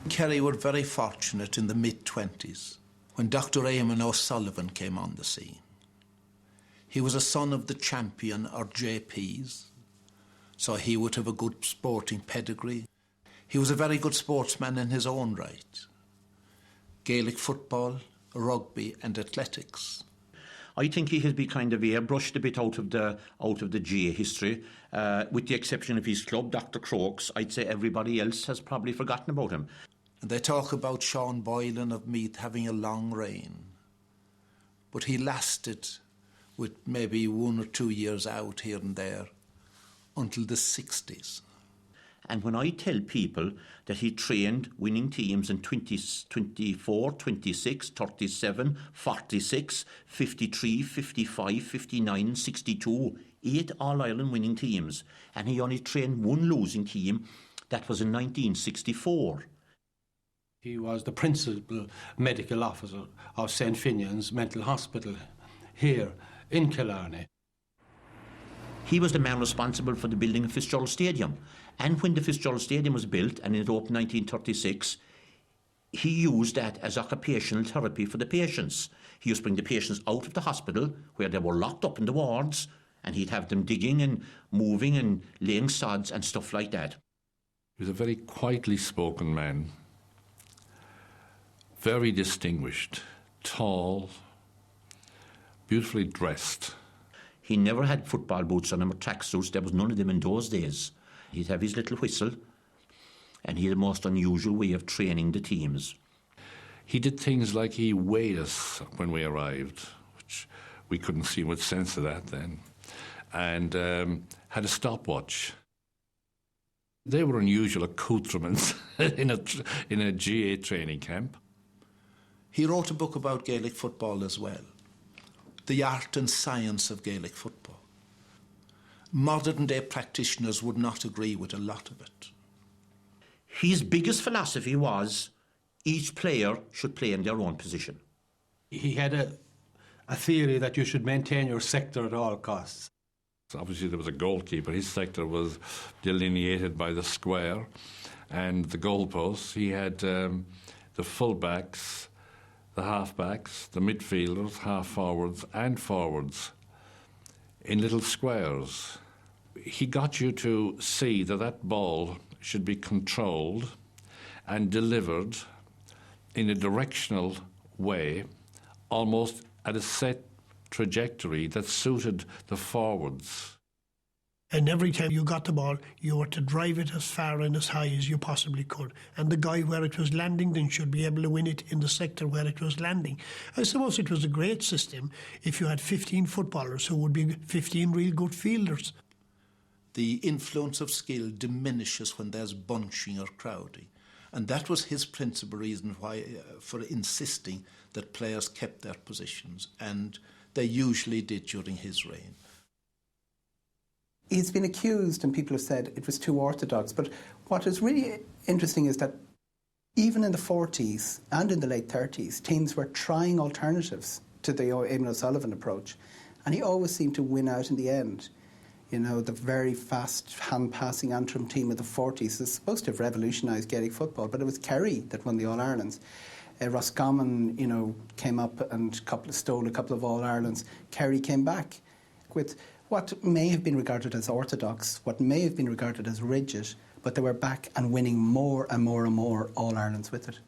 Kerry were very fortunate in the mid-20s when Dr. Eamon O'Sullivan came on the scene. He was a son of the champion or JPs, so he would have a good sporting pedigree. He was a very good sportsman in his own right. Gaelic football, rugby and athletics. I think he has been kind of airbrushed a bit out of the GA history. With the exception of his club, Dr. Crokes, I'd say everybody else has probably forgotten about him. And they talk about Sean Boylan of Meath having a long reign. But he lasted with maybe 1 or 2 years out here and there until the 60s. And when I tell people that he trained winning teams in 24, 26, 37, 46, 53, 55, 59, 62, 8 All-Ireland winning teams, and he only trained 1 losing team, that was in 1964. He was the principal medical officer of St. Finian's Mental Hospital here in Killarney. He was the man responsible for the building of Fitzgerald Stadium. And when the Fitzgerald Stadium was built, and it opened in 1936, he used that as occupational therapy for the patients. He used to bring the patients out of the hospital, where they were locked up in the wards, and he'd have them digging and moving and laying sods and stuff like that. He was a very quietly spoken man, very distinguished, tall, beautifully dressed. He never had football boots on him or tracksuits. There was none of them in those days. He'd have his little whistle, and he had a most unusual way of training the teams. He did things like he weighed us when we arrived, which we couldn't see much sense of that then, and had a stopwatch. They were unusual accoutrements in a GA training camp. He wrote a book about Gaelic football as well, The Art and Science of Gaelic Football. Modern-day practitioners would not agree with a lot of it. His biggest philosophy was each player should play in their own position. He had a theory that you should maintain your sector at all costs. So obviously there was a goalkeeper. His sector was delineated by the square and the goalposts. He had the full-backs, the half-backs, the midfielders, half-forwards and forwards in little squares. He got you to see that that ball should be controlled and delivered in a directional way, almost at a set trajectory that suited the forwards. And every time you got the ball, you were to drive it as far and as high as you possibly could. And the guy where it was landing then should be able to win it in the sector where it was landing. I suppose it was a great system if you had 15 footballers who would be 15 real good fielders. The influence of skill diminishes when there's bunching or crowding. And that was his principal reason why, for insisting that players kept their positions. And they usually did during his reign. He's been accused, and people have said it was too orthodox. But what is really interesting is that even in the 40s and in the late 30s, teams were trying alternatives to the Eamon O'Sullivan approach. And he always seemed to win out in the end. You know, the very fast hand-passing Antrim team of the 40s is supposed to have revolutionised Gaelic football, but it was Kerry that won the All-Irelands. Roscommon, you know, came up and stole a couple of All-Irelands. Kerry came back with what may have been regarded as orthodox, what may have been regarded as rigid, but they were back and winning more and more and more All-Irelands with it.